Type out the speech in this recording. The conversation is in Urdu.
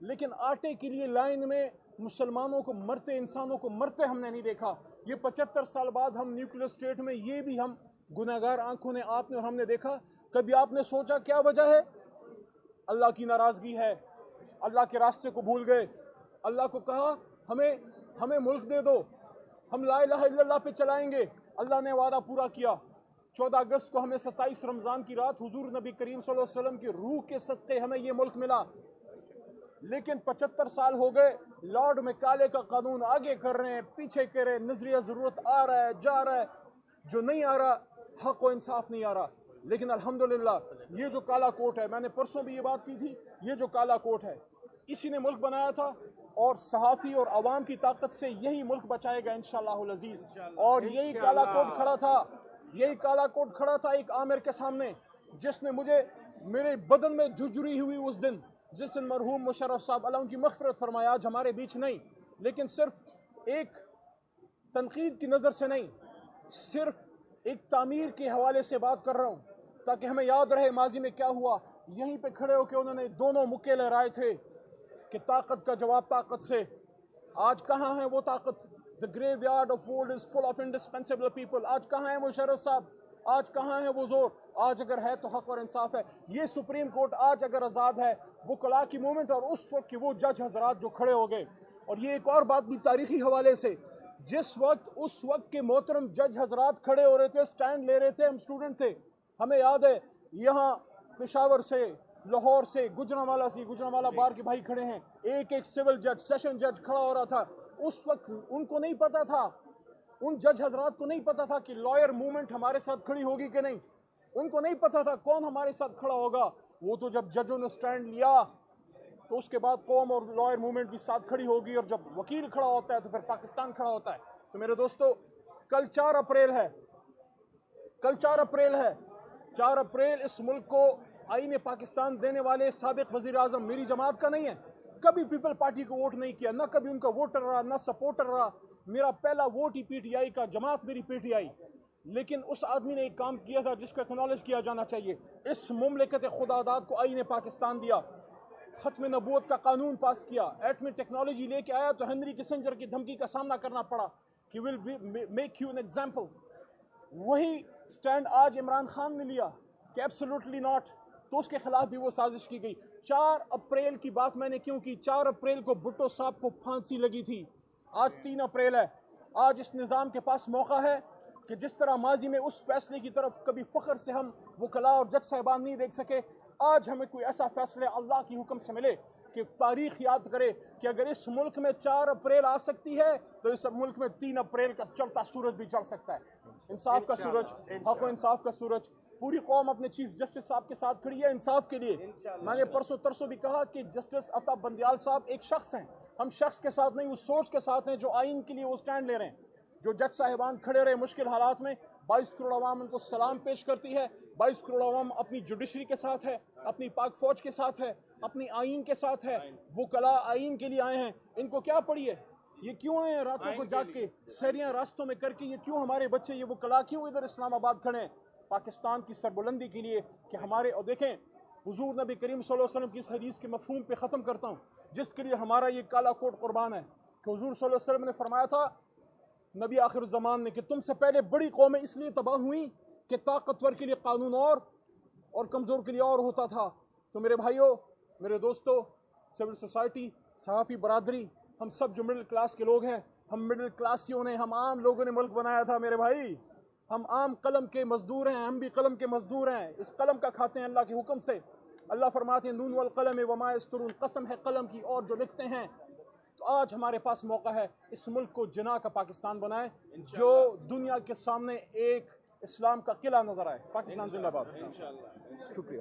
لیکن آٹے کے لیے لائن میں مسلمانوں کو مرتے، انسانوں کو مرتے ہم نے نہیں دیکھا۔ یہ 75 سال بعد ہم نیوکلیر اسٹیٹ میں یہ بھی ہم گناہگار آنکھوں نے، آپ نے اور ہم نے دیکھا۔ کبھی آپ نے سوچا کیا وجہ ہے؟ اللہ کی ناراضگی ہے، اللہ کے راستے کو بھول گئے۔ اللہ کو کہا ہمیں ملک دے دو، ہم لا الہ الا اللہ پہ چلائیں گے۔ اللہ نے وعدہ پورا کیا۔ 14 اگست کو ہمیں 27 رمضان کی رات حضور نبی کریم صلی اللہ علیہ وسلم کی روح کے صدقے ہمیں یہ ملک ملا۔ لیکن 75 سال ہو گئے، لارڈ میکالے کا قانون آگے کر رہے ہیں، پیچھے کر رہے ہیں، نظریہ ضرورت آ رہا ہے، جا رہا ہے، جو نہیں آ رہا حق و انصاف نہیں آ رہا۔ لیکن الحمدللہ یہ جو کالا کوٹ ہے، میں نے پرسوں بھی یہ بات کی تھی، یہ جو کالا کوٹ ہے اسی نے ملک بنایا تھا، اور صحافی اور عوام کی طاقت سے یہی ملک بچائے گا انشاءاللہ العزیز۔ اور یہی کالا کوٹ کھڑا تھا، یہی کالا کوٹ کھڑا تھا ایک عامر کے سامنے، جس نے مجھے میرے بدن میں جھجری ہوئی اس دن، جس دن مرحوم مشرف صاحب اللہ ان کی مغفرت فرمائے، آج ہمارے بیچ نہیں، لیکن صرف ایک تنقید کی نظر سے نہیں، صرف ایک تعمیر کے حوالے سے بات کر رہا ہوں تاکہ ہمیں یاد رہے ماضی میں کیا ہوا۔ یہیں پہ کھڑے ہو کے انہوں نے دونوں مکے لہرائے تھے کہ طاقت کا جواب طاقت سے۔ آج کہاں ہے وہ طاقت؟ The graveyard of old is full of indispensable people۔ آج کہاں ہے مشرف صاحب؟ آج کہاں ہے وہ زور؟ آج اگر ہے تو حق اور انصاف ہے۔ یہ سپریم کورٹ آج اگر آزاد ہے، وہ کلا کی مومنٹ اور اس وقت کے وہ جج حضرات جو کھڑے ہو گئے۔ اور یہ ایک اور بات بھی تاریخی حوالے سے، جس وقت اس وقت کے محترم جج حضرات کھڑے ہو رہے تھے، سٹینڈ لے رہے تھے، ہم سٹوڈنٹ تھے، ہمیں یاد ہے یہاں پشاور سے، لاہور سے، گجرانوالہ سے، گجرانوالہ بار کے بھائی کھڑے ہیں، ایک سول جج، سیشن جج کھڑا ہو رہا تھا۔ اس وقت ان کو نہیں پتا تھا، ان جج حضرات کو نہیں پتا تھا کہ لائر موومنٹ ہمارے ساتھ کھڑی ہوگی کہ نہیں، ان کو نہیں پتا تھا کون ہمارے ساتھ کھڑا ہوگا۔ وہ تو جب ججوں نے سٹینڈ لیا تو اس کے بعد قوم اور لائر موومنٹ بھی ساتھ کھڑی ہوگی، اور جب وکیل کھڑا ہوتا ہے تو پھر پاکستان کھڑا ہوتا ہے۔ تو میرے دوستو، کل 4 اپریل ہے، کل 4 اپریل ہے۔ 4 اپریل اس ملک کو آئین پاکستان دینے والے سابق وزیر اعظم میری جماعت کا نہیں ہے، کبھی پیپل پارٹی کو ووٹ نہیں کیا، نہ کبھی ان کا ووٹر رہا، نہ سپورٹر رہا۔ میرا پہلا vote he P T I کا، جماعت میری پی ٹی آئی۔ لیکن اس آدمی نے ایک کام کیا تھا جس کو اکنالج کیا جانا چاہیے، اس مملکت خدا داد کو آئین پاکستان دیا، ختم نبوت کا قانون پاس کیا، ایٹمی ٹیکنالوجی لے کے آیا، تو ہنری کسنجر کی دھمکی کا سامنا کرنا پڑا کہ will make you an example. وہی سٹینڈ آج عمران خان نے لیا کہ ایبسولوٹلی ناٹ، تو اس کے خلاف بھی وہ سازش کی گئی۔ 4 اپریل کی بات میں نے کیوں کی؟ 4 اپریل کو بھٹو صاحب کو پھانسی لگی تھی، آج 3 اپریل ہے۔ آج اس نظام کے پاس موقع ہے کہ جس طرح ماضی میں اس فیصلے کی طرف کبھی فخر سے ہم وکلاء اور جج صاحبان نہیں دیکھ سکے، آج ہمیں کوئی ایسا فیصلہ اللہ کی حکم سے ملے کہ تاریخ یاد کرے کہ اگر اس ملک میں 4 اپریل آ سکتی ہے تو اس ملک میں 3 اپریل کا چڑھتا سورج بھی چڑھ سکتا ہے، انصاف کا سورج، حق و انصاف کا سورج۔ پوری قوم اپنے چیف جسٹس صاحب کے ساتھ کھڑی ہے انصاف کے لیے۔ میں نے پرسوں ترسوں بھی کہا کہ جسٹس عطا بندیال صاحب ایک شخص ہیں، ہم شخص کے ساتھ نہیں، اس سوچ کے ساتھ ہیں جو آئین کے لیے وہ سٹینڈ لے رہے ہیں۔ جو جج صاحبان کھڑے رہے مشکل حالات میں، 22 کروڑ عوام ان کو سلام پیش کرتی ہے، 22 کروڑ عوام اپنی جوڈیشری کے ساتھ ہے، اپنی پاک فوج کے ساتھ ہے، اپنی آئین کے ساتھ ہے۔ وکلاء آئین کے لیے آئے ہیں، ان کو کیا پڑی ہے؟ یہ کیوں آئے ہیں راتوں کو جاگ کے، سیریاں راستوں میں کر کے؟ یہ کیوں ہمارے بچے، یہ وکلاء کیوں ادھر اسلام آباد کھڑے ہیں؟ پاکستان کی سربلندی کے لیے کہ ہمارے، اور دیکھیں حضور نبی کریم صلی اللہ علیہ وسلم کی اس حدیث کے مفہوم پہ ختم کرتا ہوں، جس کے لیے ہمارا یہ کالا کوٹ قربان ہے، کہ حضور صلی اللہ علیہ وسلم نے فرمایا تھا، نبی آخر الزمان نے، کہ تم سے پہلے بڑی قومیں اس لیے تباہ ہوئیں کہ طاقتور کے لیے قانون اور کمزور کے لیے اور ہوتا تھا۔ تو میرے بھائیوں، میرے دوستو، سول سوسائٹی، صحافی برادری، ہم سب جو مڈل کلاس کے لوگ ہیں، ہم مڈل کلاسیوں نے، ہم عام لوگوں نے ملک بنایا تھا میرے بھائی، ہم عام قلم کے مزدور ہیں، ہم بھی قلم کے مزدور ہیں، اس قلم کا کھاتے ہیں اللہ کے حکم سے۔ اللہ فرماتے ہیں نون والقلم وما یسطرون، قسم ہے قلم کی اور جو لکھتے ہیں۔ تو آج ہمارے پاس موقع ہے اس ملک کو جناح کا پاکستان بنائیں، جو دنیا کے سامنے ایک اسلام کا قلعہ نظر آئے۔ پاکستان زندہ باد۔ شکریہ۔